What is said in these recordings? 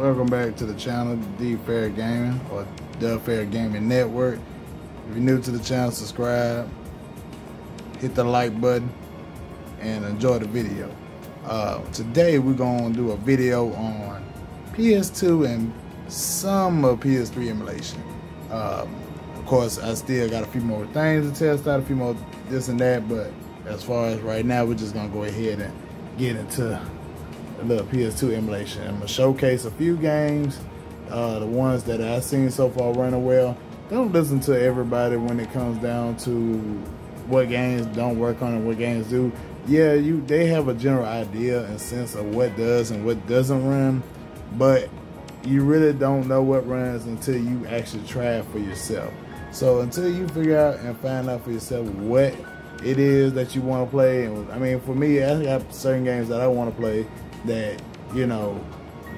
Welcome back to the channel, The Fair Gaming, or The Fair Gaming Network. If you're new to the channel, subscribe, hit the like button, and enjoy the video. Today we're going to do a video on PS2 and some of Ps3 emulation. Of course, I still got a few more things to test out, a few more this and that, but as far as right now, we're just going to go ahead and get into a little Ps2 emulation. I'm going to showcase a few games, the ones that I've seen so far running well. Don't listen to everybody when it comes down to what games don't work on and what games do. Yeah, they have a general idea and sense of what does and what doesn't run, but you really don't know what runs until you actually try it for yourself. So until you figure out and find out for yourself what it is that you want to play, and I mean, for me, I got certain games that I want to play that, you know,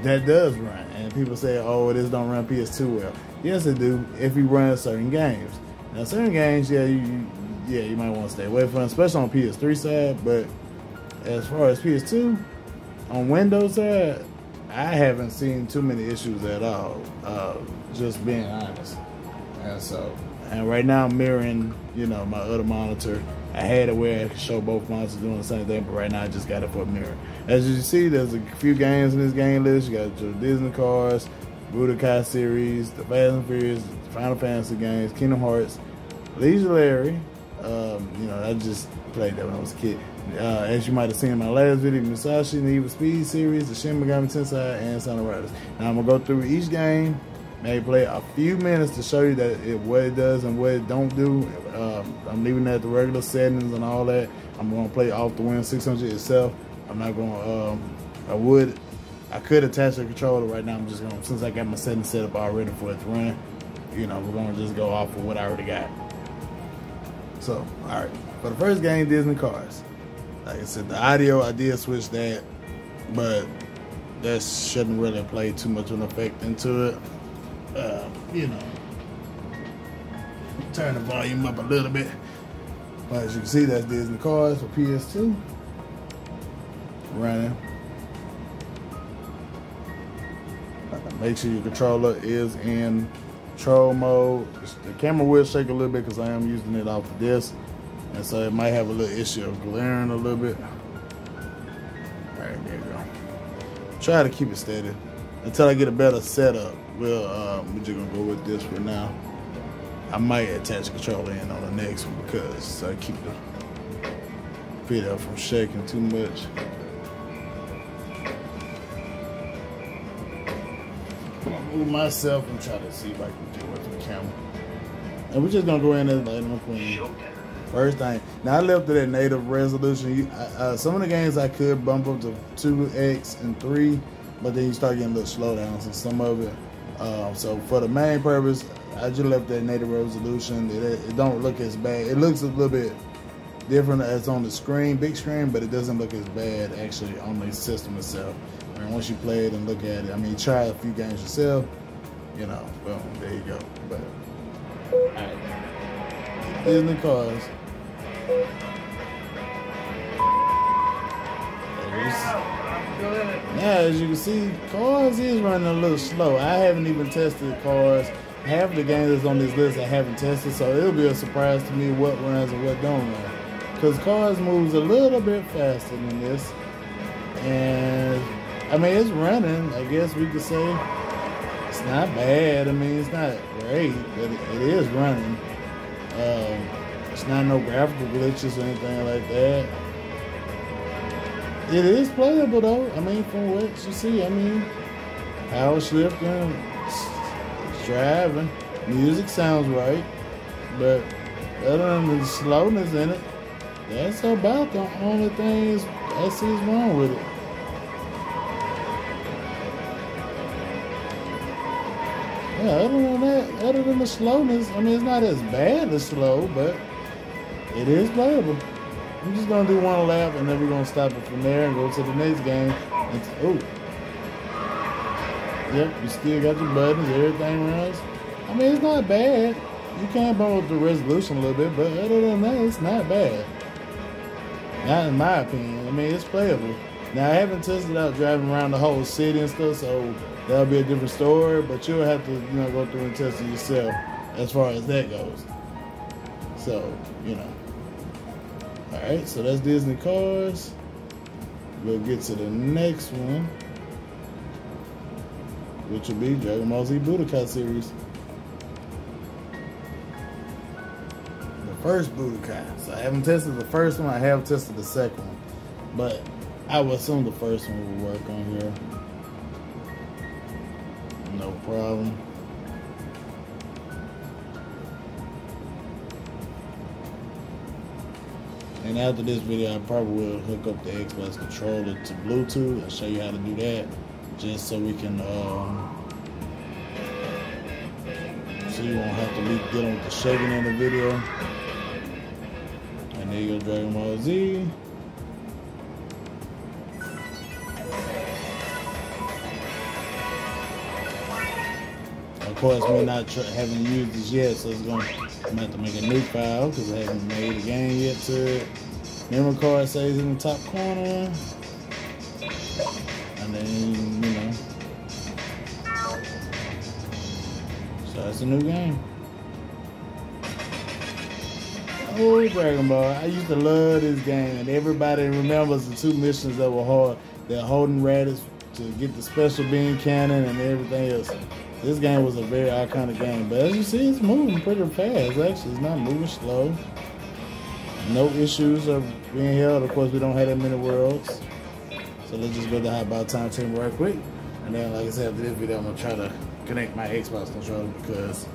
that does run. And people say, oh, this don't run PS2 well. Yes, it do, if you run certain games. Now, certain games, yeah, you might want to stay away from them, especially on PS3 side. But as far as PS2, on Windows side, I haven't seen too many issues at all, just being honest. And right now I'm mirroring, you know, my other monitor. I had it where I could show both monitors doing the same thing, but right now I just got it for a mirror. As you see, there's a few games in this game list. You got your Disney cars, Budokai series, the Fast and Furious, Final Fantasy games, Kingdom Hearts, Leisure Larry. You know, I just played that when I was a kid. As you might have seen in my last video, Musashi and the Evil Speed series, the Shin Megami Tensei, and Sound Riders. Now I'm gonna go through each game, maybe play a few minutes to show you that what it does and what it don't do. I'm leaving that at the regular settings and all that. I'm gonna play off the Win600 itself. I'm not gonna. I could attach a controller right now. I'm just gonna, since I got my settings set up already for it to run. You know, we're gonna just go off of what I already got. So, all right. For the first game, Disney Cars. Like I said, the audio, I did switch that, but that shouldn't really play too much of an effect into it. You know, turn the volume up a little bit. But as you can see, that's Disney Cars for PS2 running. Make sure your controller is in control mode. The camera will shake a little bit because I am using it off the disc, and so it might have a little issue of glaring a little bit. All right, there you go. Try to keep it steady until I get a better setup. We're just gonna go with this for now. I might attach the controller in on the next one because I keep the video from shaking too much. I'm gonna move myself and try to see if I can do it with the camera. And we're just gonna go in there and let them clean. First thing, now I left it at native resolution. Some of the games I could bump up to 2x and 3, but then you start getting a little slowdowns in some of it. So for the main purpose, I just left that native resolution. It don't look as bad. It looks a little bit different as on the screen, big screen, but it doesn't look as bad actually on the system itself. And once you play it and look at it, I mean, try a few games yourself, you know, boom, there you go. But, all right, Disney Cars. Now, as you can see, Cars is running a little slow. I haven't even tested Cars. Half the games that's on this list I haven't tested, so it'll be a surprise to me what runs and what don't run. Because Cars moves a little bit faster than this. And, I mean, it's running, I guess we could say. It's not bad. I mean, it's not great, but it is running. It's not no graphical glitches or anything like that. It is playable though. I mean, from what you see, I mean, power shifting, driving, music sounds right, but other than the slowness in it, that's about the only things I see is wrong with it. Yeah, other than that, other than the slowness, I mean, it's not as bad as slow, but it is playable. I'm just gonna do one lap and then we're gonna stop it from there and go to the next game. Oh, yep, you still got your buttons, everything runs. I mean, it's not bad. You can bump up the resolution a little bit, but other than that, it's not bad. Not in my opinion. I mean, it's playable. Now, I haven't tested out driving around the whole city and stuff, so that'll be a different story, but you'll have to, go through and test it yourself as far as that goes. So, Alright, so that's Disney cars. We'll get to the next one, which will be Dragon Ball Z Budokai series. The first Budokai. So I haven't tested the first one, I have tested the second one. But I would assume the first one will work on here. No problem. And after this video, I probably will hook up the Xbox controller to Bluetooth and show you how to do that, just so we can, so you won't have to be dealing with the shaking in the video. And there you go, Dragon Ball Z. Of course, me not having used this yet, so I'm gonna have to make a new file because I haven't made a game yet to it. Memory card stays in the top corner, and then so it's a new game. Oh, Dragon Ball! I used to love this game, and everybody remembers the 2 missions that were hard. They're holding Raditz to get the special beam cannon and everything else. This game was a very iconic game, but as you see, it's moving pretty fast. Actually, it's not moving slow. No issues of being held. Of course, we don't have that many worlds. So let's just go to the High About Time team right quick. And then, like I said, after this video, I'm going to try to connect my Xbox controller because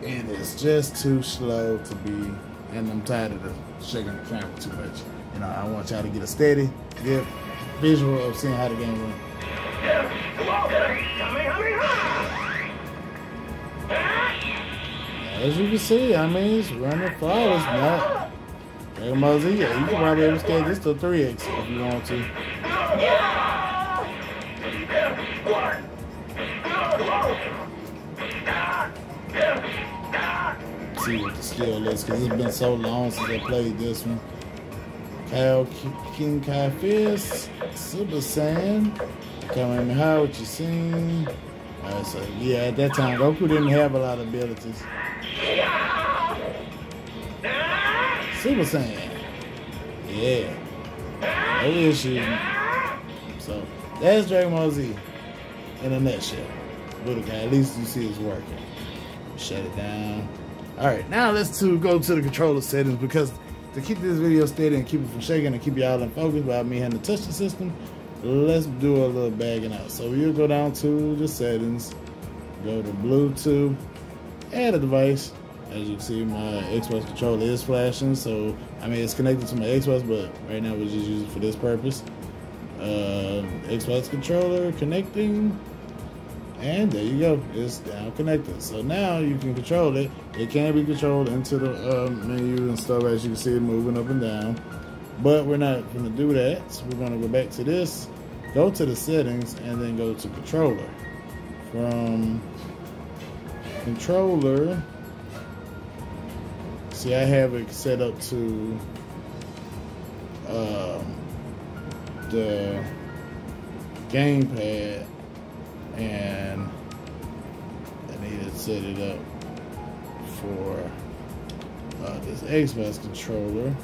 it is just too slow to be, and I'm tired of shaking the camera too much. I want y'all to get a steady, good visual of seeing how the game runs. As you can see, it's running flawless, not Dragon Ball Z. Yeah, you can probably ever scale this to 3x if you want to. See what the skill is, because it's been so long since I played this one. King Kai Fist, Super Saiyan, Kamehameha, what you seen. So yeah, at that time, Goku didn't have a lot of abilities. Super Saiyan. Yeah. No issues. So that's Dragon Ball Z in a nutshell. Budokai, at least you see it's working. Shut it down. Alright, now let's go to the controller settings, because to keep this video steady and keep it from shaking and keep y'all in focus without me having to touch the system, let's do a little bagging out. So you'll go down to the settings, go to Bluetooth, add a device. As you can see, my Xbox controller is flashing, so it's connected to my Xbox, but right now we just use it for this purpose. Xbox controller connecting, and there you go, it's now connected. So now you can control it. It can be controlled into the menu and stuff, as you can see it moving up and down. But we're not going to do that, so we're going to go back to this, go to the settings, and then go to controller. From controller, see, I have it set up to the gamepad, and I need to set it up for this Xbox controller.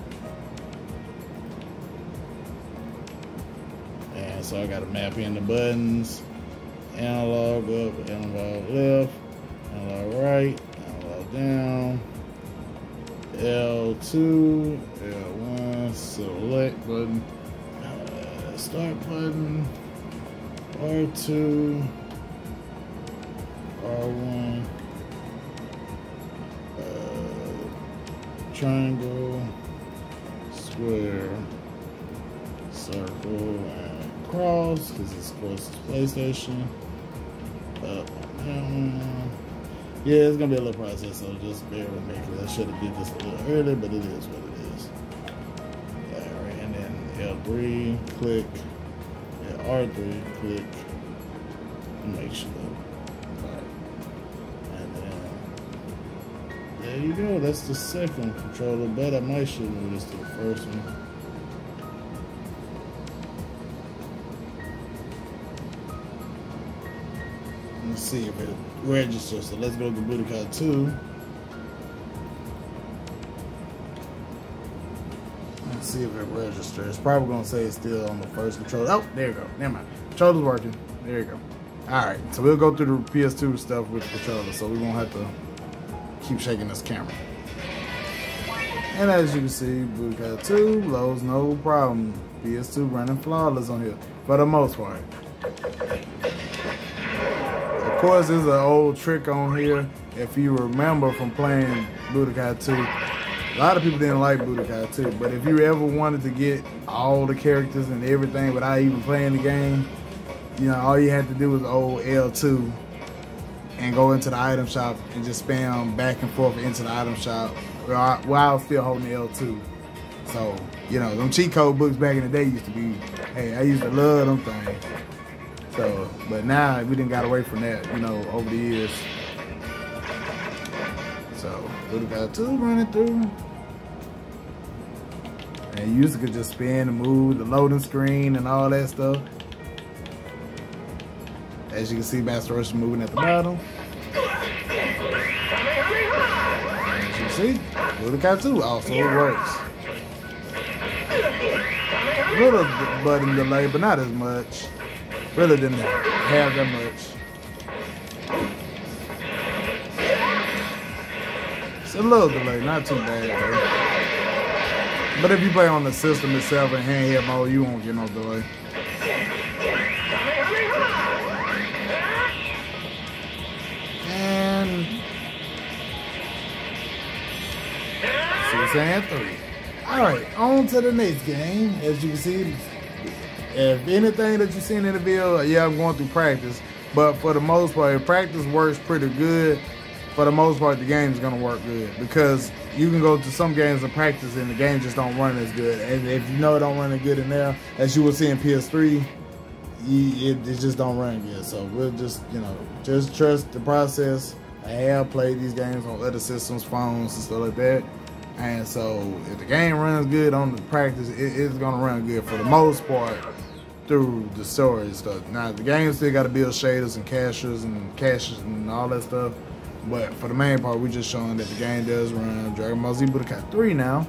And so I got to map in the buttons: analog up, analog left, analog right, analog down, L2, L1, select button, start button, R2, R1, triangle, square, circle, and cross, because it's close to PlayStation. Up and down. Yeah, it's gonna be a little process, so just bear with me, because I should have did this a little earlier, but it is what it is. Alright, and then L3, click, and R3, click, and make sure. Alright. And then there you go, that's the second controller, but I might should move this to the first one. Let's see if it registers. So let's go to Budokai 2. Let's see if it registers. It's probably gonna say it's still on the first controller. Oh, there you go. Never mind. Controller's working. There you go. Alright, so we'll go through the PS2 stuff with the controller, so we won't have to keep shaking this camera. And as you can see, Budokai 2 loads no problem. PS2 running flawless on here, for the most part. Of course, there's an old trick on here. If you remember from playing Budokai 2, a lot of people didn't like Budokai 2, but if you ever wanted to get all the characters and everything without even playing the game, you know, all you had to do was hold L2 and go into the item shop and just spam back and forth into the item shop while still holding the L2. So, you know, them cheat code books back in the day used to be, hey, I used to love them things. So, but now we didn't got away from that, you know, over the years. So, Budokai 2 running through. And you used to could just spin and move, the loading screen and all that stuff. As you can see, Master Rush is moving at the bottom. As you can see, Budokai 2 also works. A little button delay, but not as much. Really didn't have that much. It's a little delay, not too bad though. But if you play on the system itself in handheld mode, you won't get no delay. And Super Saiyan 3. Alright, on to the next game. As you can see, if anything that you've seen in the video, yeah, I'm going through practice. But for the most part, if practice works pretty good, for the most part, the game is going to work good. Because you can go to some games and practice and the game just don't run as good. And if you know it don't run as good in there, as you will see in PS3, it just don't run good. So we'll just, you know, just trust the process. I have played these games on other systems, phones and stuff like that. And so if the game runs good on the practice, it's going to run good for the most part through the story and stuff. Now, the game still got to build shaders and caches and all that stuff. But for the main part, we're just showing that the game does run. Dragon Ball Z Budokai 3 now.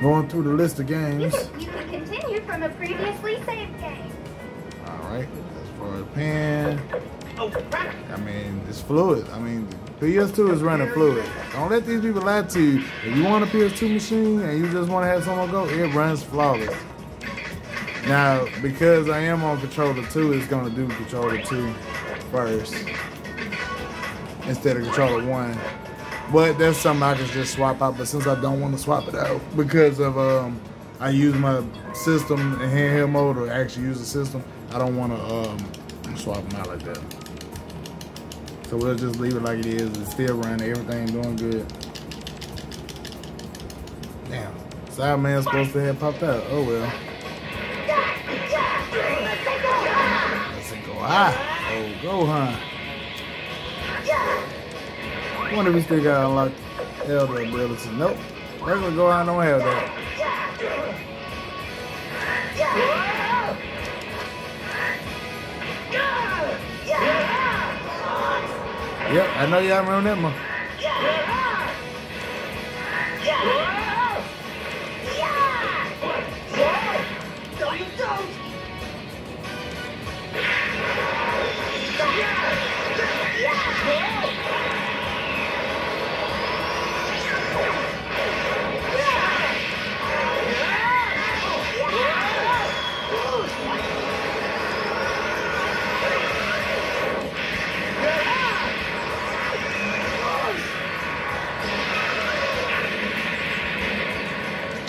Going through the list of games. You can continue from a previously saved game. Alright, as far as pan, I mean, it's fluid. I mean, the PS2 is running fluid. Don't let these people lie to you. If you want a PS2 machine and you just want to have someone go, it runs flawless. Now, because I am on controller 2, it's going to do controller 2 first instead of controller 1. But that's something I can just swap out. But since I don't want to swap it out because of I use my system in handheld mode, or actually use the system, I don't want to swap them out like that. So we'll just leave it like it is. It's still running. Everything doing good. Damn. Sideman's supposed to have popped out. Oh well. Let's go high. Oh, go high. I wonder if we still got unlocked elder ability. Nope. Regular Gohan don't have that. Yep, I know y'all remember that one.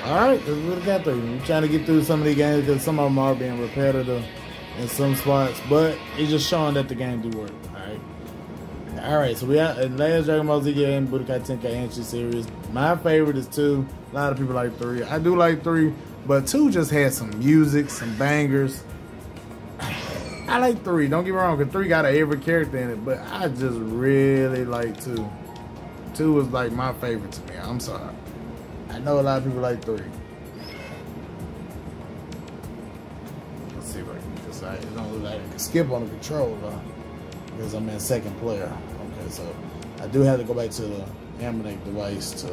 Alright, that's what we got through. We're trying to get through some of these games because some of them are being repetitive in some spots, but it's just showing that the game do work. Alright, so we got the last Dragon Ball Z game, Budokai Tenkaichi series. My favorite is 2. A lot of people like 3. I do like 3, but 2 just had some music, some bangers. I like 3, don't get me wrong, because 3 got every character in it, but I just really like 2. 2 is like my favorite to me. I'm sorry. I know a lot of people like 3. Let's see if I can decide. It don't look like I can skip on the controller. because I'm in second player. Okay, so I do have to go back to the Anbernic device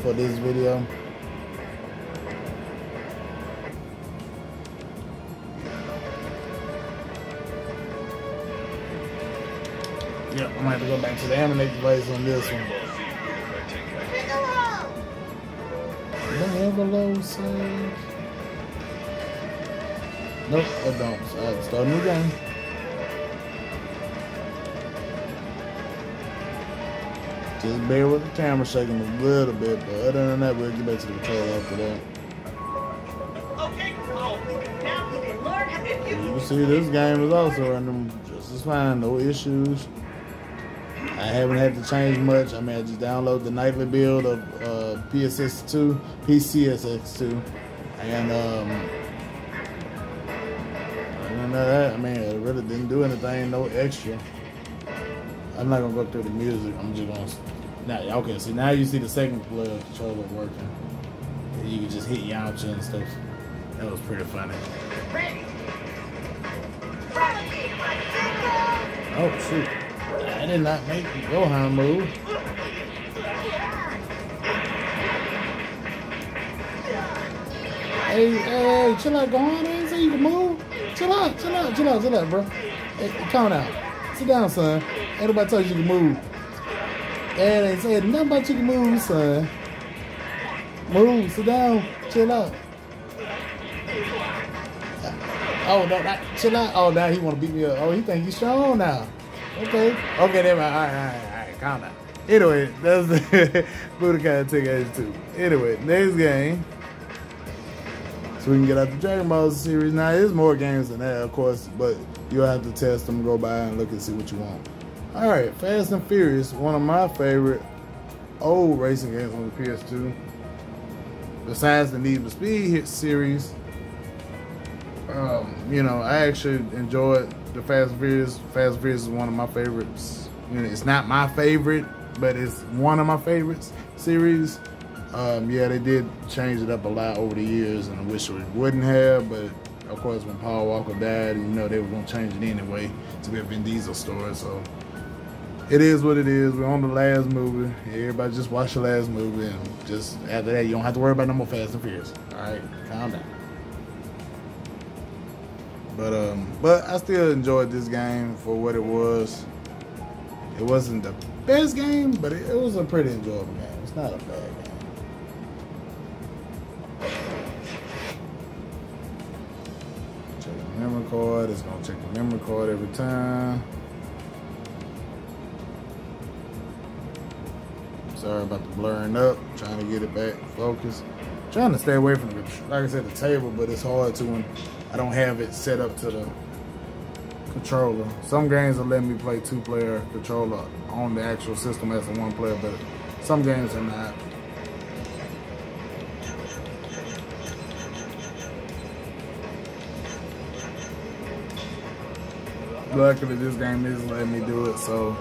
for this video. Yep, I'm gonna have to go back to the Anbernic device on this one. Never low save. Nope, I don't. So I have to start a new game. Just bear with the camera shaking a little bit, but other than that, we'll get back to the control after that. Okay, now you can learn how to You can see this game is also running just as fine, no issues. I haven't had to change much. I mean, I just download the nightly build of PSS2, PCSX2, and other than that, I mean, it really didn't do anything, no extra. I'm not gonna go through the music. I'm just gonna now. Okay, so now you see the second player controller working. You can just hit Yamcha and stuff. That was pretty funny. Oh shoot! I did not make the Gohan move. Hey, chill out, Gohan. I didn't say you can move. Chill out, bro. Hey, calm down. Sit down, son. Ain't nobody told you can move. And they said nothing about you can move, son. Move, sit down, chill out. Oh, no, chill out. Oh, now he want to beat me up. Oh, he think he's strong now. Okay, never mind. All right, calm down. Anyway, that's the Budokai Tenkaichi 2. Anyway, next game. So we can get out the Dragon Ball series. Now, there's more games than that, of course, but you'll have to test them, go by and look and see what you want. All right, Fast and Furious, one of my favorite old racing games on the PS2. Besides the Need for Speed series, you know, I actually enjoyed the Fast and Furious. Fast and Furious is one of my favorites. You know, it's not my favorite, but it's one of my favorites series. Yeah, they did change it up a lot over the years, and I wish it wouldn't have, but of course, when Paul Walker died, you know, they were going to change it anyway to be a Vin Diesel story, so it is what it is. We're on the last movie. Everybody just watch the last movie, and just after that, you don't have to worry about no more Fast and Furious. All right, calm down. But I still enjoyed this game for what it was. It wasn't the best game, but it was a pretty enjoyable game. It's not a bad game. Check the memory card. It's gonna check the memory card every time. Sorry about the blurring up. Trying to get it back focused. Trying to stay away from the, like I said, the table, but it's hard to when I don't have it set up to the controller. Some games will let me play two-player controller on the actual system as a one-player, but some games are not. Luckily, this game is letting me do it, so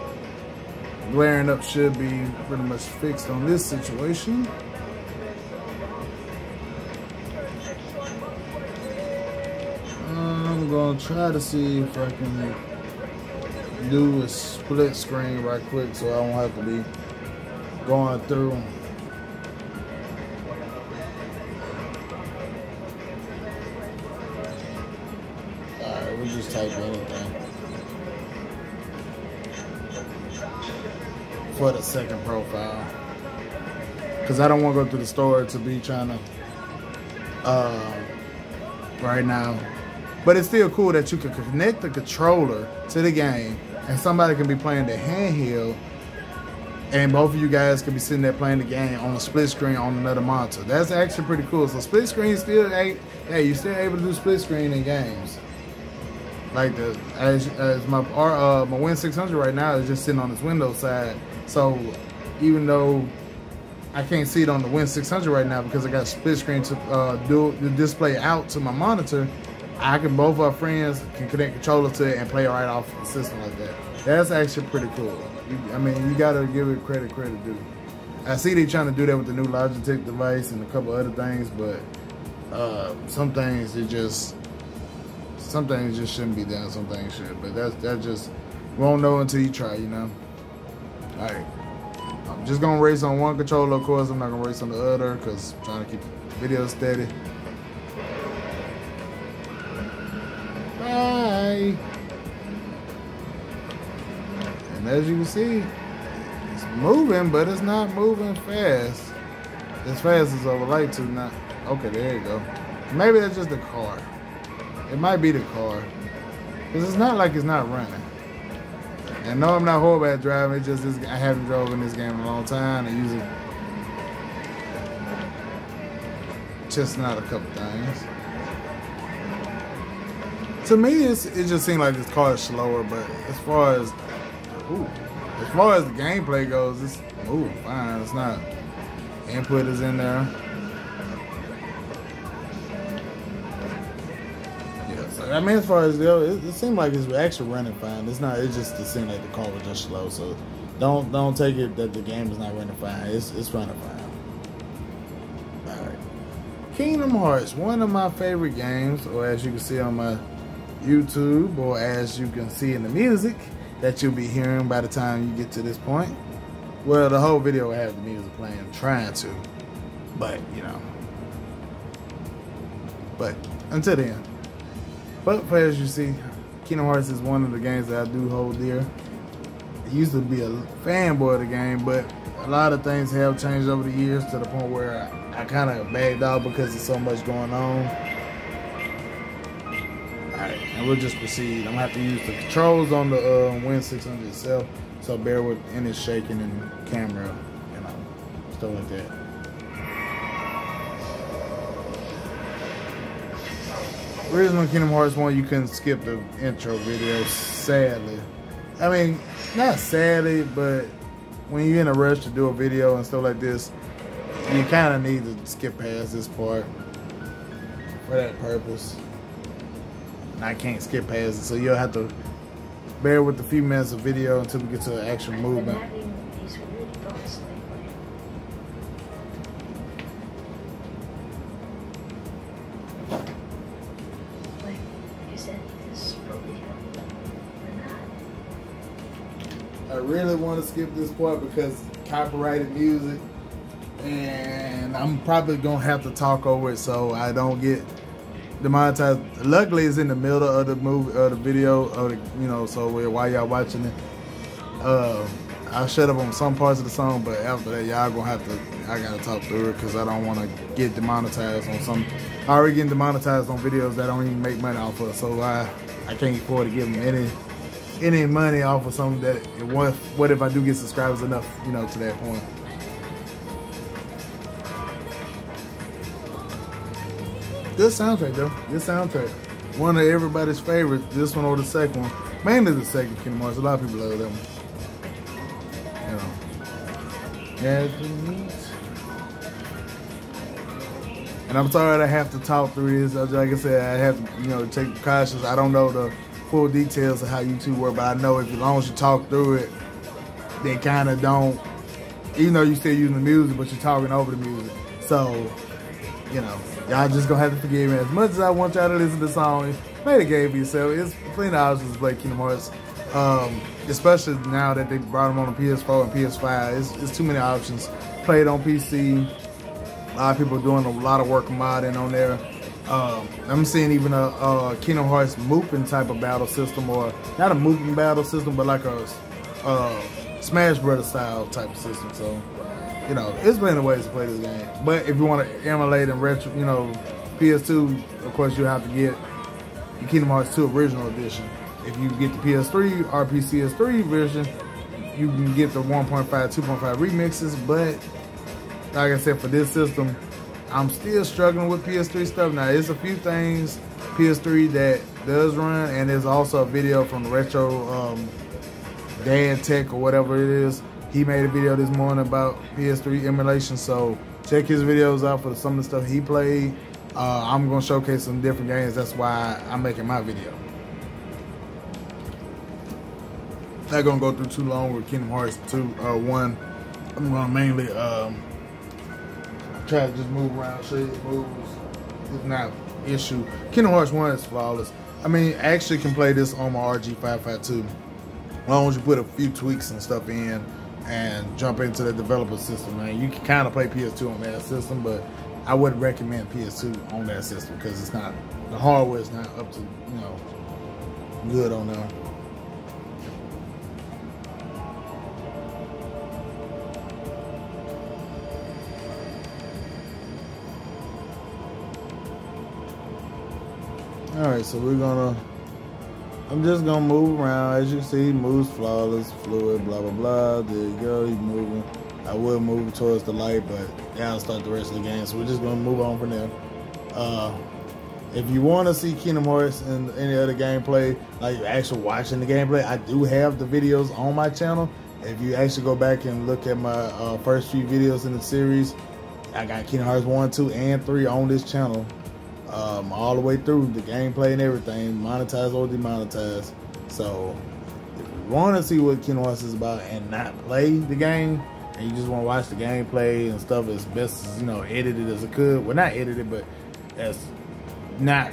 glaring up should be pretty much fixed on this situation. I'm gonna try to see if I can do a split screen right quick so I won't have to be going through. Alright, we'll just type anything for the second profile, because I don't want to go through the store to be trying to right now. But it's still cool that you can connect the controller to the game and somebody can be playing the handheld and both of you guys can be sitting there playing the game on a split screen on another monitor. That's actually pretty cool. So split screen still, hey, you're still able to do split screen in games. Like as my Win600 right now is just sitting on its Windows side. So even though I can't see it on the Win600 right now because I got split screen to do the display out to my monitor, both our friends can connect controller to it and play right off the system like that. That's actually pretty cool. I mean, you gotta give it credit due. I see they trying to do that with the new Logitech device and a couple other things, but some things it just some things just shouldn't be done, some things should. But that just won't know until you try, you know. All right, I'm just gonna race on one controller, of course. I'm not gonna race on the other because I'm trying to keep the video steady. Bye. And as you can see, it's moving, but it's not moving fast. As fast as I would like to. Not okay. There you go. Maybe that's just the car. It might be the car, because it's not like it's not running. And no, I'm not horrible at driving. It's just this, I haven't driven this game in a long time. I usually testing out a couple things. To me, it just seems like this car is slower. But as far as the gameplay goes, it's moving fine. It's not. Input is in there. Yeah, so I mean, as far as it seemed like it's actually running fine. It's not. It just seemed like the car was just slow. So don't take it that the game is not running fine. It's running fine. All right. Kingdom Hearts, one of my favorite games, or as you can see on my YouTube, or as you can see in the music that you'll be hearing by the time you get to this point. Well, the whole video will have the music playing, I'm trying to, but you know. But until then. But as you see, Kingdom Hearts is one of the games that I do hold dear. I used to be a fanboy of the game, but a lot of things have changed over the years to the point where I kind of bagged out because there's so much going on. Alright, and we'll just proceed. I'm gonna have to use the controls on the Win600 itself. So bear with any shaking in camera, you know, stuff like that. Original Kingdom Hearts 1, you couldn't skip the intro video, sadly. I mean, not sadly, but when you're in a rush to do a video and stuff like this, you kind of need to skip past this part for that purpose. And I can't skip past it, so you'll have to bear with the few minutes of video until we get to the actual movement. I really want to skip this part because copyrighted music, and I'm probably gonna have to talk over it so I don't get demonetized. Luckily, it's in the middle of the movie, of the video, of the, you know. So while y'all watching it, I'll shut up on some parts of the song, but after that, y'all gonna have to. I gotta talk through it because I don't want to get demonetized on some. I already getting demonetized on videos that I don't even make money off of, so I can't afford to give them any money off of something that. What if I do get subscribers enough, you know, to that point. Good soundtrack though. Good soundtrack. One of everybody's favorites. This one or the second one. Mainly the second Kingdom Hearts. A lot of people love that one. You know. And I'm sorry that I have to talk through this. Like I said, I have to, you know, take precautions. I don't know the full details of how YouTube work, but I know as long as you talk through it, they kind of don't. Even though you're still using the music, but you're talking over the music. So, you know. Y'all just gonna have to forgive me. As much as I want y'all to listen to the song, play the game for yourself. It's plenty of options to play Kingdom Hearts. Especially now that they brought them on the PS4 and PS5. It's too many options. Play it on PC. A lot of people are doing a lot of work modding on there. I'm seeing even a Kingdom Hearts Moopin type of battle system, or not a Moopin battle system, but like a Smash Brothers style type of system. So, you know, there's plenty of ways to play this game. But if you want to emulate and retro, you know, PS2, of course, you have to get the Kingdom Hearts 2 Original Edition. If you get the PS3 or PS3 version, you can get the 1.5, 2.5 remixes. But like I said, for this system, I'm still struggling with PS3 stuff. Now, there's a few things PS3 that does run, and there's also a video from the Retro Dad Tech or whatever it is. He made a video this morning about Ps3 emulation, so check his videos out for some of the stuff he played. I'm going to showcase some different games. That's why I'm making my video. Not going to go through too long with Kingdom Hearts 1. I'm going to mainly try to just move around, show you the moves. It's not an issue. Kingdom Hearts 1 is flawless. I mean, actually can play this on my RG552. As long as you put a few tweaks and stuff in and jump into the developer system, man. You can kind of play PS2 on that system, but I wouldn't recommend PS2 on that system because it's not, the hardware is not up to, you know, good on there. Alright, so I'm just gonna move around. As you can see, moves flawless, fluid, blah blah blah. There you go, he's moving. I will move towards the light, but that'll start the rest of the game. So we're just gonna move on from there. If you want to see Kingdom Hearts and any other gameplay, like actually watching the gameplay, I do have the videos on my channel. If you actually go back and look at my first few videos in the series, I got Kingdom Hearts 1, 2, and 3 on this channel. All the way through the gameplay and everything, monetized or demonetized. So if you want to see what Kingdom Hearts is about and not play the game, and you just want to watch the gameplay and stuff as best as, you know, edited as it could, well, not edited, but as not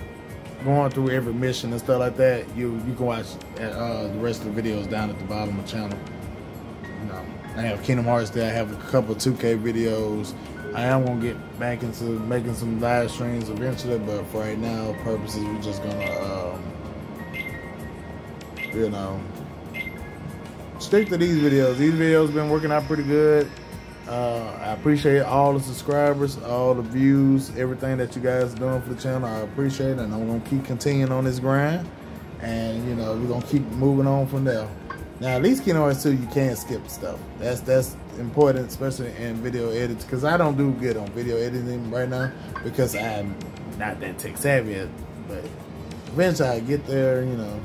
going through every mission and stuff like that, you can watch the rest of the videos down at the bottom of the channel. You know, I have Kingdom Hearts there. I have a couple of 2K videos. I am gonna get back into making some live streams eventually, but for right now purposes, we're just gonna you know, stick to these videos. These videos been working out pretty good. I appreciate all the subscribers, all the views, everything that you guys are doing for the channel. I appreciate it, and I'm gonna keep continuing on this grind, and you know, we're gonna keep moving on from there. Now, at least Kingdom Hearts 2, you can't skip stuff. That's important, especially in video edits, because I don't do good on video editing right now because I'm not that tech savvy yet. But eventually I get there, you know,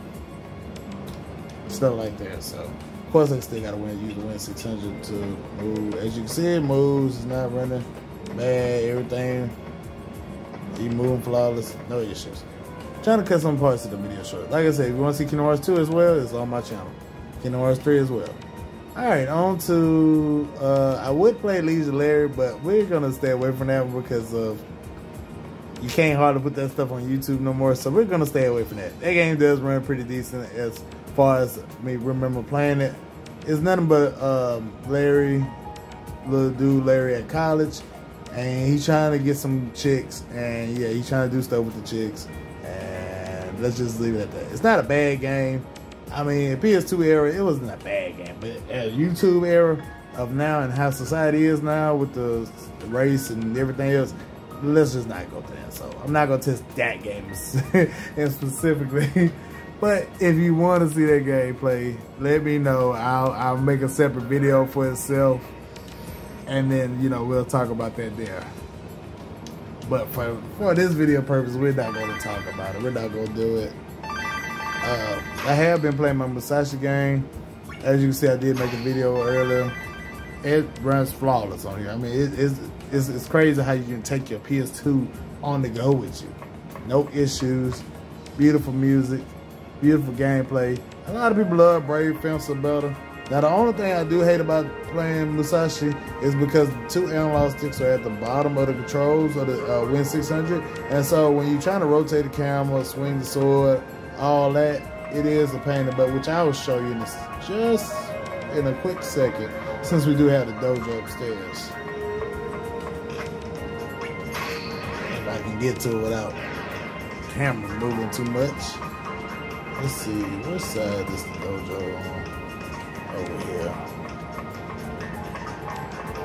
stuff like that. So, of course, I still gotta use the Win600 to move. As you can see, it moves. It's not running bad. Everything, you moving flawless, no issues. I'm trying to cut some parts of the video short. Like I said, if you want to see Kingdom Hearts 2 as well, it's on my channel. Kingdom Hearts 3 as well. Alright, on to, I would play Legendary, but we're going to stay away from that one because of, you can't hardly put that stuff on YouTube no more, so we're going to stay away from that. That game does run pretty decent as far as me remember playing it. It's nothing but Larry, little dude Larry at college, and he's trying to get some chicks, and yeah, he's trying to do stuff with the chicks, and let's just leave it at that. It's not a bad game. I mean, PS2 era, it wasn't a bad game, but at YouTube era of now and how society is now with the race and everything else, let's just not go to that. So I'm not gonna test that game and specifically, but if you want to see that gameplay, let me know. I'll make a separate video for itself, and then, you know, we'll talk about that there. But for this video purpose, we're not gonna talk about it. We're not gonna do it. I have been playing my Musashi game. As you can see, I did make a video earlier. It runs flawless on here. I mean, it's crazy how you can take your PS2 on the go with you. No issues. Beautiful music. Beautiful gameplay. A lot of people love Brave Fencer better. Now, the only thing I do hate about playing Musashi is because the 2 analog sticks are at the bottom of the controls of the Win600. And so when you're trying to rotate the camera, swing the sword, all that, it is a pain in the butt, which I will show you in this, just in a quick second, since we do have the dojo upstairs. If I can get to it without the camera moving too much. Let's see, what side is the dojo on? Over here.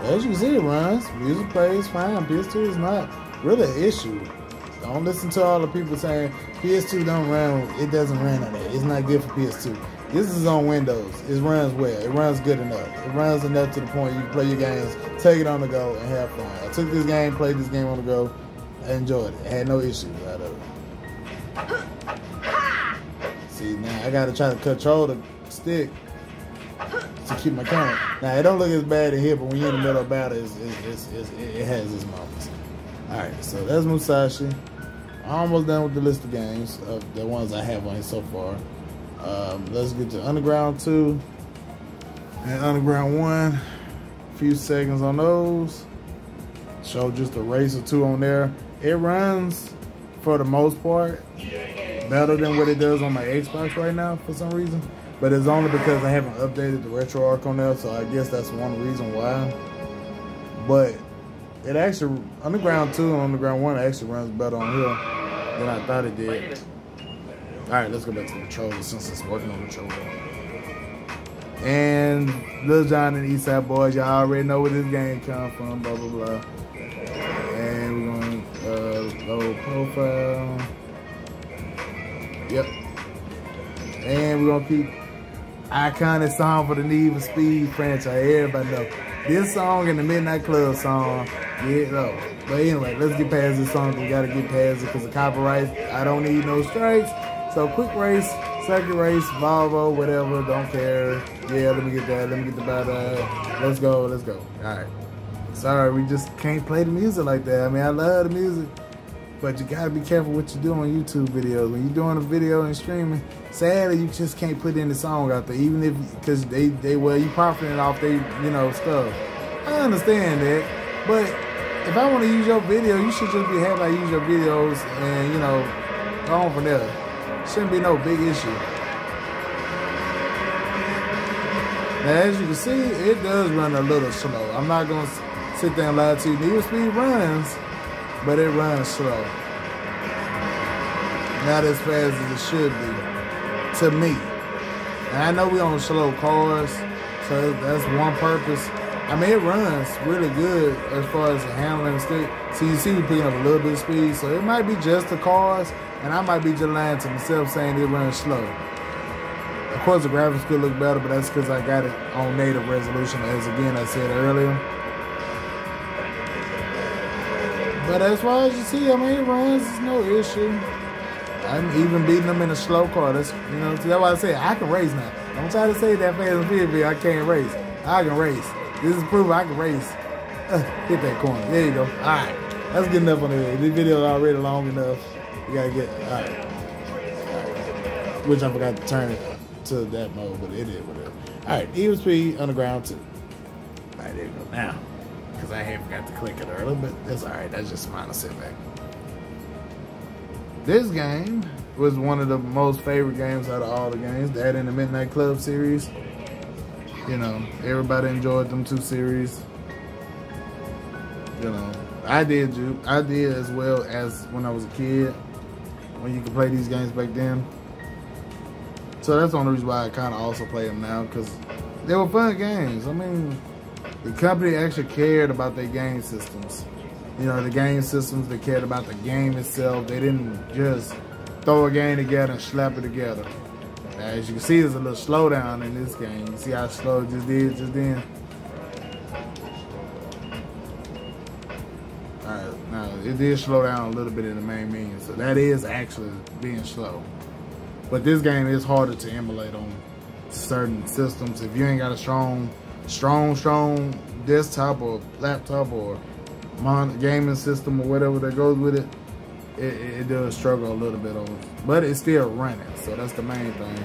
As you can see, it runs. Music plays fine. PS2 is not really an issue. Don't listen to all the people saying PS2 don't run. It doesn't run on that. It's not good for PS2. This is on Windows. It runs well. It runs good enough. It runs enough to the point you can play your games, take it on the go, and have fun. I took this game, played this game on the go. I enjoyed it. I had no issues out of it. See, now I got to try to control the stick to keep my camera. Now, it don't look as bad in here, but when you're in the middle of battle, it has its moments. Alright, so that's Musashi. Almost done with the list of games, the ones I have on here so far. Let's get to Underground 2 and Underground 1. A few seconds on those. Show just a race or two on there. It runs, for the most part, better than what it does on my Xbox right now for some reason. But it's only because I haven't updated the RetroArch on there, so I guess that's one reason why. But it actually, Underground 2 and Underground 1 actually runs better on here than I thought it did. Alright, let's go back to the controller since it's working on the controller. And Lil Jon and Eastside Boys, y'all already know where this game comes from, blah, blah, blah. And we're going to load profile. Yep. And we're going to keep iconic song for the Need for Speed franchise. Everybody know. This song and the Midnight Club song, yeah, no. But anyway, let's get past this song. We got to get past it because of copyright. I don't need no strikes. So quick race, circuit race, Volvo, whatever, don't care. Yeah, let me get that. Let me get the battle. Let's go, let's go. All right. Sorry, we just can't play the music like that. I mean, I love the music, but you gotta be careful what you do on YouTube videos. When you're doing a video and streaming, sadly, you just can't put in the song out there, even if, because well, you profiting off they, you know, stuff. I understand that, but if I want to use your video, you should just be happy I use your videos and, you know, go on from there. Shouldn't be no big issue. Now, as you can see, it does run a little slow. I'm not going to sit there and lie to you. Need for Speed runs, but it runs slow. Not as fast as it should be, to me. And I know we on slow cars, so that's one purpose. I mean, it runs really good as far as the handling and stick. So you see we picking up a little bit of speed, so it might be just the cars, and I might be just lying to myself saying it runs slow. Of course, the graphics could look better, but that's because I got it on native resolution, as again I said earlier. But as far as you see, I mean, it runs, it's no issue. I'm even beating them in a slow car. That's, you know, that's why I say I can race now. Don't try to say that Fast and Furious I can't race. I can race. This is proof I can race. Hit that corner. There you go. All right. That's good enough on the video. This video is already long enough. You gotta get, all right. Which I forgot to turn it to that mode, but it is whatever. All right, Need for Speed Underground 2. All right, there you go. Now, because I had forgot to click it earlier, but that's all right. That's just a minor setback. This game was one of the most favorite games out of all the games. That and the Midnight Club series. You know, everybody enjoyed them two series. You know, I did as well as when I was a kid, when you could play these games back then. So that's the only reason why I kind of also play them now, because they were fun games. I mean, the company actually cared about their game systems. You know, the game systems, they cared about the game itself. They didn't just throw a game together and slap it together. Now, as you can see, there's a little slowdown in this game. You see how slow it just did just then? Alright, now it did slow down a little bit in the main menu, so that is actually being slow. But this game is harder to emulate on certain systems. If you ain't got a strong desktop or laptop or gaming system or whatever that goes with it, it does struggle a little bit on it. But it's still running, so that's the main thing.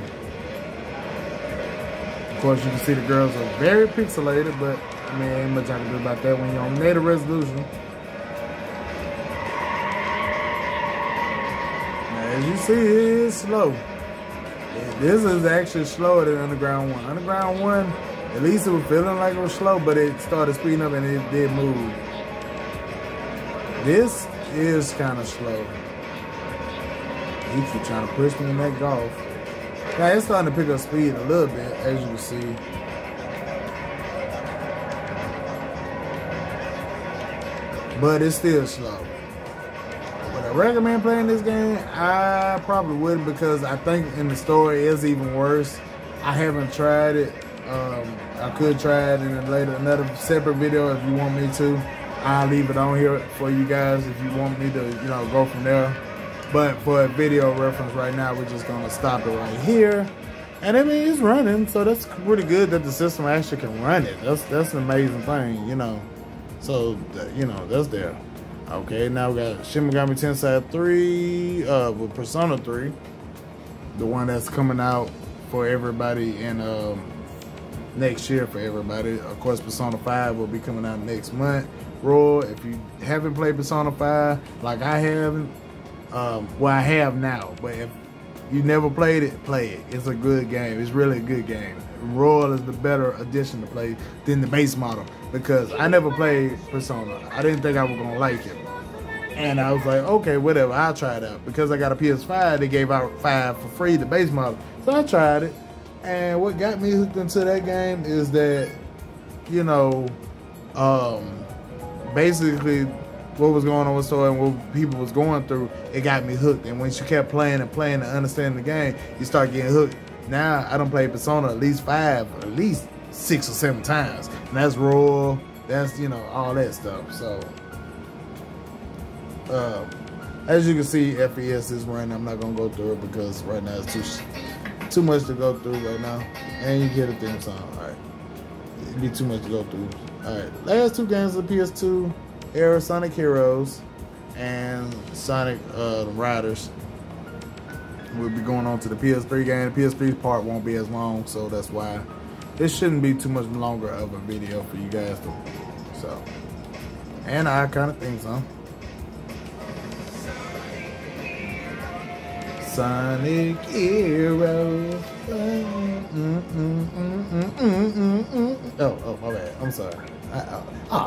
Of course, you can see the girls are very pixelated, but I mean, ain't much I can do about that when you're on native resolution. Now, as you see, it is slow. This is actually slower than Underground 1. Underground 1, at least it was feeling like it was slow, but it started speeding up and it did move. This is kind of slow. He keep trying to push me in that golf. Now it's starting to pick up speed a little bit, as you can see. But it's still slow. Would I recommend playing this game? I probably wouldn't, because I think in the story it's even worse. I haven't tried it. I could try it in another separate video if you want me to. I'll leave it on here for you guys if you want me to, you know, go from there. But for a video reference right now, we're just gonna stop it right here. And I mean, it's running, so that's pretty good that the system actually can run it. That's an amazing thing, you know. So, you know, that's there. Okay, now we got Shin Megami Tensei 3 with Persona 3. The one that's coming out for everybody in next year for everybody. Of course, Persona 5 will be coming out next month. Roy, if you haven't played Persona 5, like I haven't, well, I have now, but if you never played it, play it. It's a good game. It's really a good game. Royal is the better addition to play than the base model, because I never played Persona. I didn't think I was gonna like it, and I was like, okay, whatever, I'll try it out. Because I got a PS5, they gave out 5 for free, the base model, so I tried it. And what got me hooked into that game is that, you know, basically what was going on with the story and what people was going through, it got me hooked. And once you kept playing and playing and understanding the game, you start getting hooked. Now I done played Persona at least 6 or 7 times, and that's Royal, that's, you know, all that stuff. So as you can see, FPS is running. I'm not gonna go through it because right now it's too much to go through right now. And you get a theme song. All right, it'd be too much to go through. All right, last 2 games of the PS2 era: Sonic Heroes and Sonic Riders. We'll be going on to the PS3 game. The PS3 part won't be as long, so that's why this shouldn't be too much longer of a video for you guys to. So, and I kind of think so. Sonic Heroes. Oh, my bad. I'm sorry.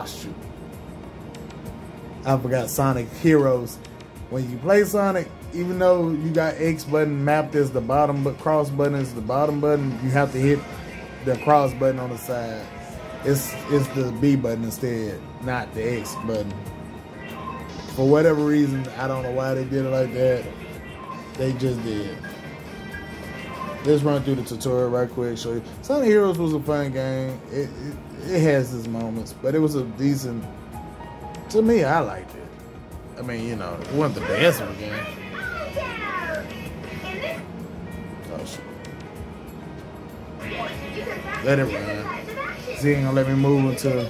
Shoot. I forgot Sonic Heroes. When you play Sonic, even though you got X button mapped as the bottom, but cross button is the bottom button, you have to hit the cross button on the side. It's the B button instead, not the X button. For whatever reason, I don't know why they did it like that. They just did. Let's run through the tutorial right quick, show you. Sonic Heroes was a fun game. It has its moments, but it was a decent. To me, I liked it. I mean, you know, it wasn't the best of the game. Oh shit! Let it run. She ain't gonna let me move until.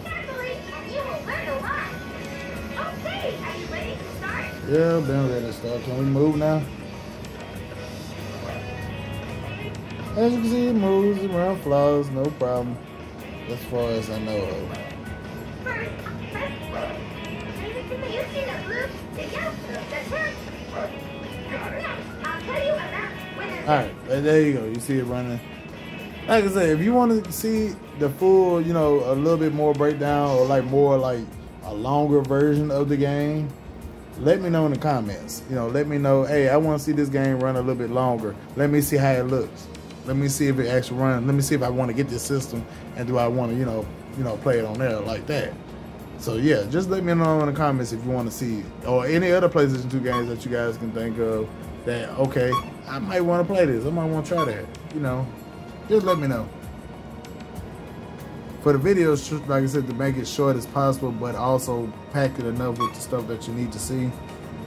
Yeah, been ready to start. Can we move now? As you can see, it moves around flaws, no problem, as far as I know of. Alright, there you go. You see it running. Like I said, if you want to see the full, you know, a little bit more breakdown or like more like a longer version of the game, let me know in the comments. You know, let me know, hey, I want to see this game run a little bit longer. Let me see how it looks. Let me see if it actually runs. Let me see if I want to get this system, and do I want to, you know, play it on there like that. So yeah, just let me know in the comments if you want to see, or any other PlayStation 2 games that you guys can think of that, okay, I might want to play this. I might want to try that. You know, just let me know. For the videos, like I said, to make it short as possible, but also pack it enough with the stuff that you need to see.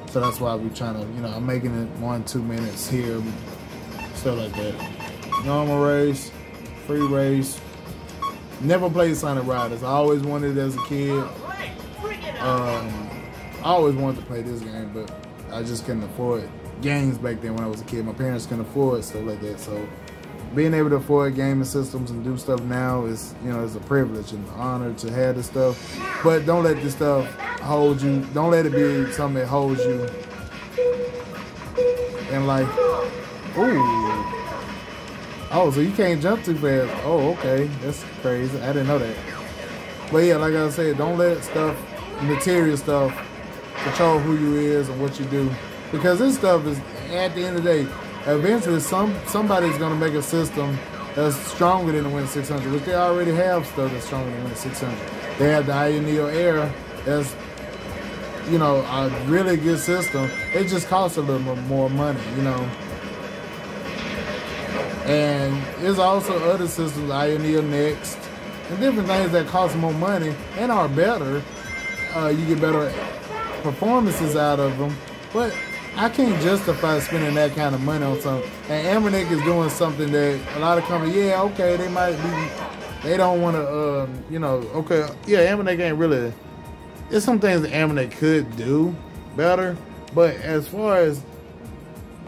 So that's why we're trying to, you know, I'm making it 1-2 minutes here, stuff like that. Normal race, free race. Never played Sonic Riders. I always wanted it as a kid. I always wanted to play this game, but I just couldn't afford games back then when I was a kid. My parents couldn't afford stuff like that. So being able to afford gaming systems and do stuff now is, you know, it's a privilege and an honor to have this stuff. But don't let this stuff hold you. Don't let it be something that holds you in life. Ooh. Oh, so you can't jump too fast. Oh, okay. That's crazy. I didn't know that. But yeah, like I said, don't let stuff, material stuff, control who you is and what you do. Because this stuff is, at the end of the day, eventually somebody's going to make a system that's stronger than the Win600, which they already have stuff that's stronger than the Win600. They have the Ioneo Air that's, you know, a really good system. It just costs a little more money, you know. And there's also other systems, Ioneo Next, and different things that cost more money and are better. You get better performances out of them. But I can't justify spending that kind of money on something. And Anbernic is doing something that a lot of companies, yeah, okay, they might be, they don't want to, you know, okay, yeah, Anbernic ain't really, there's some things that Anbernic could do better. But as far as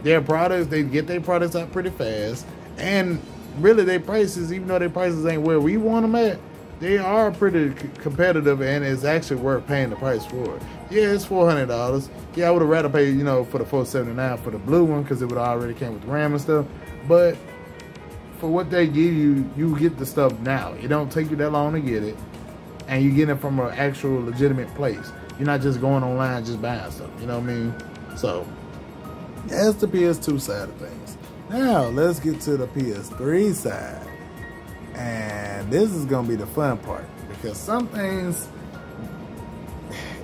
their products, they get their products out pretty fast. And really, their prices, even though their prices ain't where we want them at, they are pretty competitive, and it's actually worth paying the price for it. Yeah, it's $400. Yeah, I would have rather paid, you know, for the $479 for the blue one, because it would already came with RAM and stuff. But for what they give you, you get the stuff now. It don't take you that long to get it, and you get it from an actual legitimate place. You're not just going online just buying stuff. You know what I mean? So that's the PS2 side of things. Now let's get to the PS3 side. And this is gonna be the fun part, because some things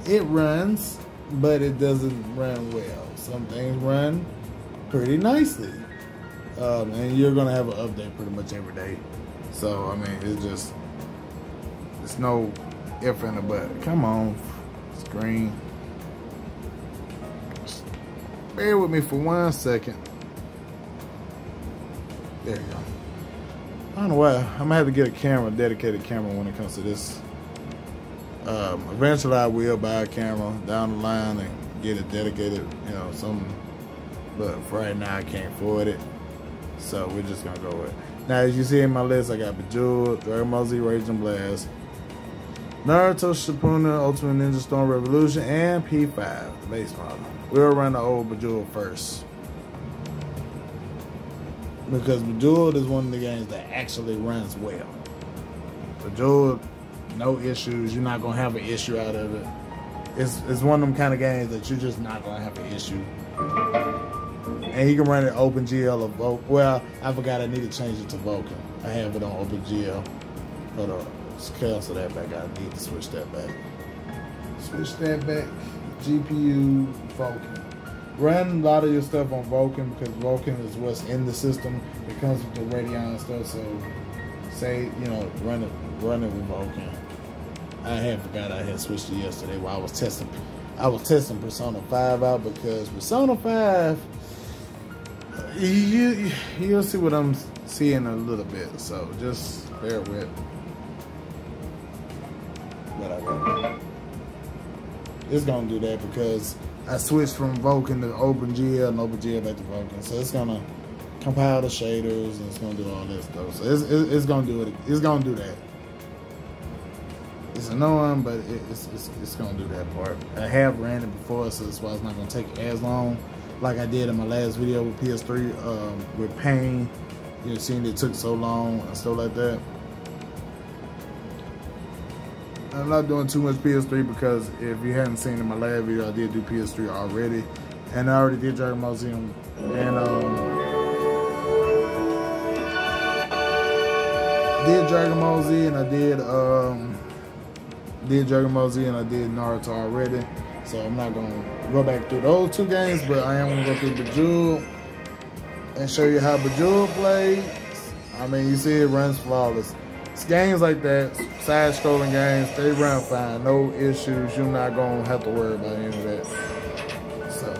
it runs, but it doesn't run well. Some things run pretty nicely, and you're gonna have an update pretty much every day. So I mean, it's no if and a but. Come on, screen. Just bear with me for 1 second. There you go. I don't know why. I'm gonna have to get a dedicated camera when it comes to this. Eventually I will buy a camera down the line and get it dedicated, you know, something. But for right now I can't afford it. So we're just gonna go with it. Now, as you see in my list, I got Bejeweled, Dragon Ball Z Raging Blast, Naruto Shippuden Ultimate Ninja Storm Revolution, and P5, the base model. We'll run the old Bejeweled first, because Bejeweled is one of the games that actually runs well. Bejeweled, no issues. You're not gonna have an issue out of it. It's one of them kind of games that you're just not gonna have an issue. And you can run it OpenGL or Vulkan. Well, I forgot I need to change it to Vulkan. I have it on OpenGL. Hold on, let's cancel that back. I need to switch that back. Switch that back. GPU Vulkan. Run a lot of your stuff on Vulkan, because Vulkan is what's in the system. It comes with the Radeon stuff, so say, you know, run it with Vulkan. I had forgot I had switched it yesterday while I was testing Persona 5 out, because Persona 5, you'll see what I'm seeing a little bit, so just bear with. But it's gonna do that because I switched from Vulkan to OpenGL and OpenGL back to Vulkan, so it's gonna compile the shaders and it's gonna do all this stuff. So it's gonna do it. It's gonna do that. It's annoying, but it's gonna do that part. I have ran it before, so that's why it's not gonna take as long, like I did in my last video with PS3 with Pain. You know, seeing it took so long and stuff like that. I'm not doing too much PS3 because if you hadn't seen in my last video, I did do PS3 already, and I already did Dragon Ball Z and did Dragon Ball Z, and I did Dragon Ball Z, and I did Naruto already. So I'm not gonna go back through those two games, but I am gonna go through Bejeweled and show you how Bejeweled plays. I mean, you see it runs flawless. It's games like that, side-scrolling games, they run fine, no issues. You're not gonna have to worry about any of that. So,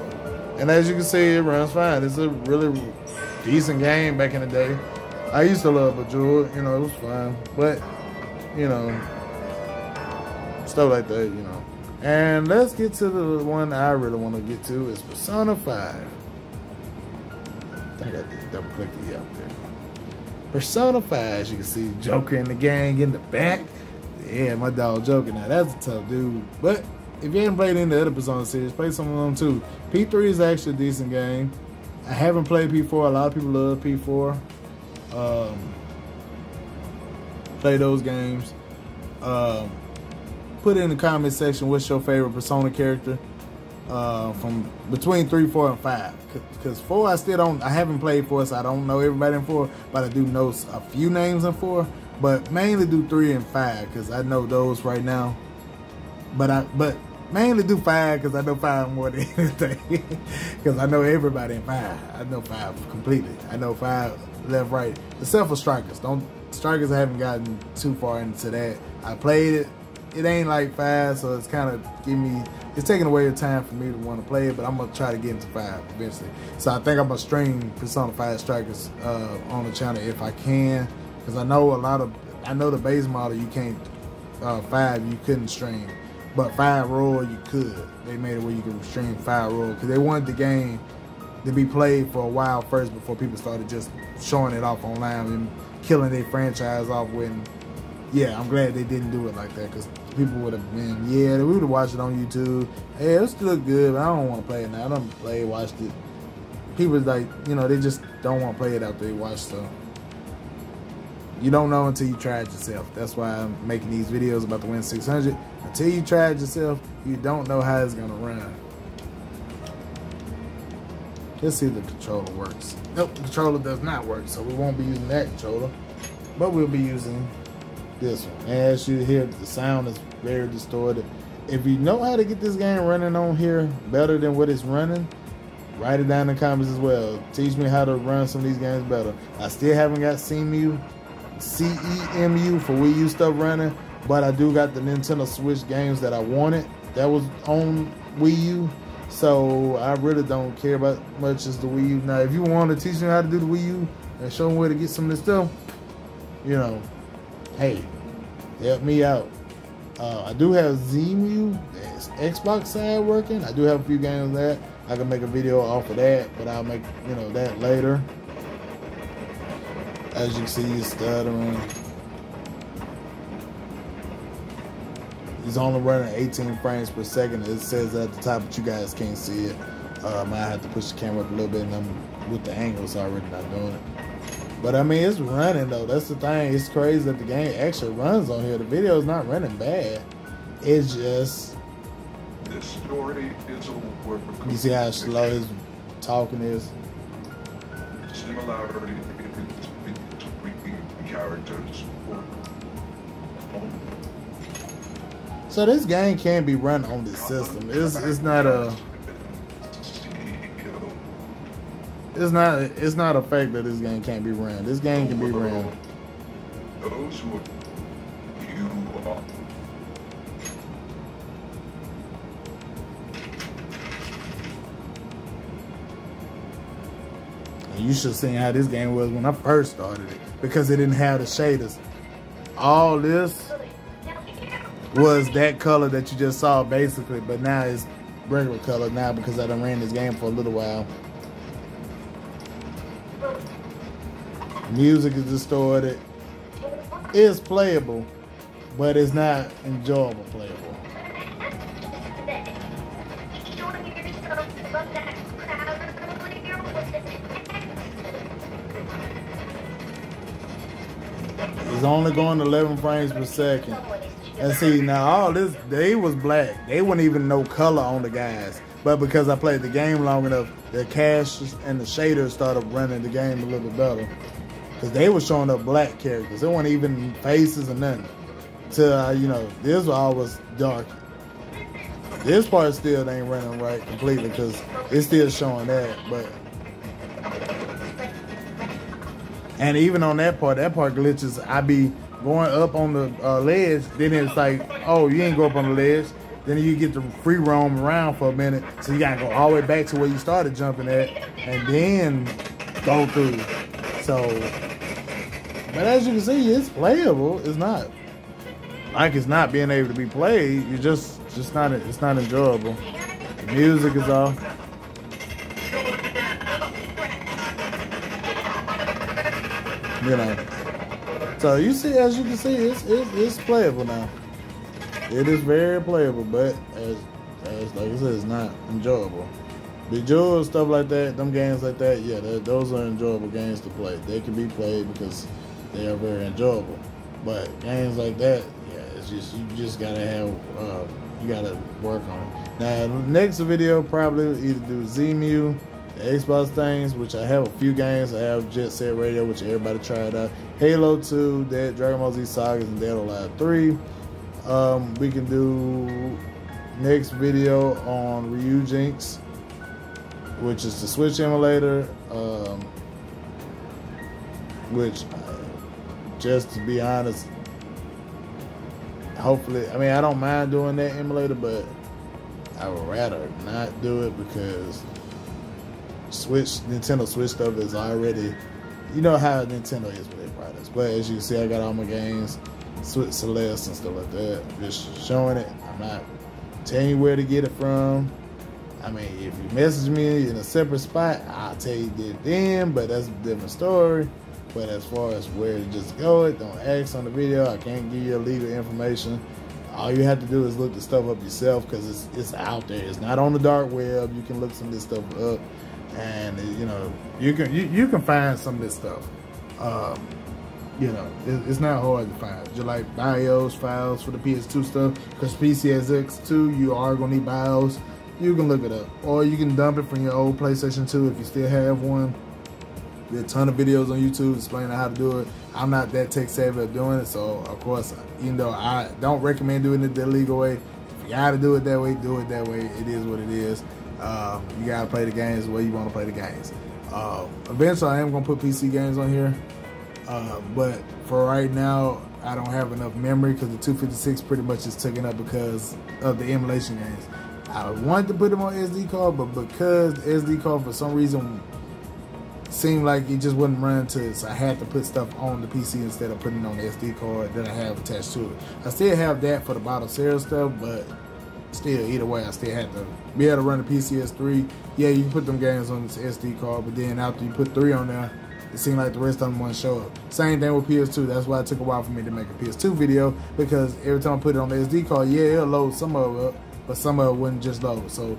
and as you can see, it runs fine. It's a really decent game back in the day. I used to love Bejeweled, you know, it was fun, but you know, stuff like that, you know. And let's get to the one I really want to get to, is Persona 5. I think I did double click the up there. Persona 5, as you can see, Joker and the gang in the back. Yeah, my dog Joker now. That's a tough dude. But if you haven't played any of the other Persona series, play some of them too. P3 is actually a decent game. I haven't played P4. A lot of people love P4. Play those games. Put in the comment section what's your favorite Persona character from between 3, 4, and 5. Because 4, I haven't played 4, so I don't know everybody in 4, but I do know a few names in 4. But mainly do 3 and 5 because I know those right now. But mainly do 5 because I know 5 more than anything. Because I know everybody in 5. I know 5 completely. I know 5 left, right, except for Strikers. Strikers, I haven't gotten too far into that. I played it. It ain't like 5, so it's kind of it's taking away the time for me to want to play it, but I'm gonna try to get into 5 eventually. So I think I'm gonna stream Persona 5 Strikers on the channel if I can, because I know the base model you can't 5 you couldn't stream, but 5 Royal you could. They made it where you could stream 5 Royal because they wanted the game to be played for a while first before people started just showing it off online and killing their franchise off when yeah, I'm glad they didn't do it like that, because people would have been, yeah, we would have watched it on YouTube. Hey, it still look good, but I don't want to play it now. I don't play, watched it. People like, you know, they just don't want to play it after they watch stuff. You don't know until you try it yourself. That's why I'm making these videos about the Win600. Until you try it yourself, you don't know how it's gonna run. Let's see if the controller works. Nope, the controller does not work, so we won't be using that controller, but we'll be using this one. As you hear, the sound is very distorted. If you know how to get this game running on here better than what it's running, write it down in the comments as well. Teach me how to run some of these games better. I still haven't got CEMU for Wii U stuff running, but I do got the Nintendo Switch games that I wanted that was on Wii U. So I really don't care about much as the Wii U. Now, if you want to teach me how to do the Wii U and show me where to get some of this stuff, you know, hey, help me out. I do have ZEMU, Xbox side working. I do have a few games that I can make a video off of that, but I'll make, you know, that later. As you can see, it's stuttering. It's only running 18 frames per second. It says at the top, but you guys can't see it. I might have to push the camera up a little bit, and I'm with the angles already not doing it. But I mean, it's running though. That's the thing. It's crazy that the game actually runs on here. The video is not running bad. It's just, this story is a work of you see how slow his talking is. similarity between characters. So this game can be run on this system. It's not a fact that this game can't be run. This game can be run. Those who you are. And you should have seen how this game was when I first started it, because it didn't have the shaders. All this was that color that you just saw basically, but now it's regular color now because I done ran this game for a little while. Music is distorted. It's playable, but it's not enjoyable playable. It's only going 11 frames per second. And see, now all this, they was black. They wasn't even no color on the guys. But because I played the game long enough, the cache and the shaders started running the game a little bit better. Because they were showing up black characters. There weren't even faces or nothing. Till, you know, this all was dark. This part still ain't running right completely because it's still showing that. But and even on that part glitches. I be going up on the ledge, then it's like, oh, you ain't go up on the ledge. Then you get to free roam around for a minute. So you gotta go all the way back to where you started jumping at and then go through. So, but as you can see, it's playable. It's not like it's not being able to be played. You just not, it's not enjoyable. The music is off. You know. So you see, as you can see, it's playable now. It is very playable, but as like I said, it's not enjoyable. Bejeweled, stuff like that, them games like that, yeah, those are enjoyable games to play. They can be played because they are very enjoyable. But games like that, yeah, it's just, you just gotta have, you gotta work on it. Now, next video probably either do ZEMU, the Xbox things, which I have a few games. I have Jet Set Radio, which everybody tried out. Halo 2, Dragon Ball Z Sagas, and Dead or Alive 3. We can do next video on Ryu Jinx, which is the Switch emulator, which, just to be honest, hopefully, I mean, I don't mind doing that emulator, but I would rather not do it because Nintendo Switch stuff is already, you know how Nintendo is with their products. But as you can see, I got all my games, Switch Celeste and stuff like that, just showing it. I'm not telling you where to get it from. I mean, if you message me in a separate spot, I'll tell you then, but that's a different story. But as far as where to just go, don't ask on the video. I can't give you illegal information. All you have to do is look the stuff up yourself, because it's out there. It's not on the dark web. You can look some of this stuff up, and you know, you can find some of this stuff. You know, it's not hard to find. Just like BIOS files for the PS2 stuff, because PCSX2, you are gonna need BIOS. You can look it up, or you can dump it from your old PlayStation 2 if you still have one. There's a ton of videos on YouTube explaining how to do it. I'm not that tech savvy of doing it, so of course, even though I don't recommend doing it the legal way, if you gotta do it that way, do it that way. It is what it is. You gotta play the games the way you want to play the games. Eventually, I am gonna put PC games on here, but for right now, I don't have enough memory, because the 256 pretty much is taken up because of the emulation games. I wanted to put them on SD card, but because the SD card for some reason seemed like it just wouldn't run to it, so I had to put stuff on the PC instead of putting it on the SD card that I have attached to it. I still have that for the bottle serial stuff, but still, either way, I still had to be able to run the PCS3. Yeah, you can put them games on this SD card, but then after you put 3 on there, it seemed like the rest of them wouldn't show up. Same thing with PS2. That's why it took a while for me to make a PS2 video, because every time I put it on the SD card, yeah, it'll load some of it up, but some of it wouldn't just load. So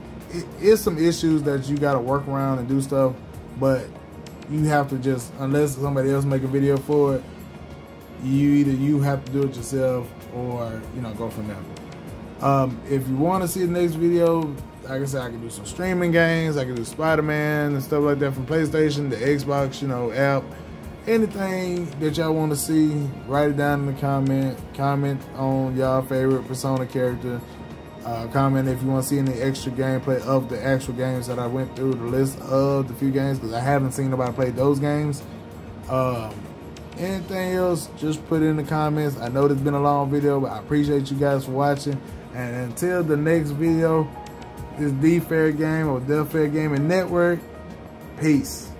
it's some issues that you got to work around and do stuff, but you have to just, unless somebody else make a video for it, you have to do it yourself, or you know, go from there. If you want to see the next video, like I said, I can do some streaming games. I can do Spider-Man and stuff like that from PlayStation, the Xbox, you know, app. Anything that y'all want to see, write it down in the comment. Comment on y'all favorite Persona character. Comment if you want to see any extra gameplay of the actual games that I went through, the list of the few games, because I haven't seen nobody play those games. Anything else, just put it in the comments. I know this has been a long video, but I appreciate you guys for watching. And until the next video, this is the Fair Game or the Fair Gaming Network. Peace.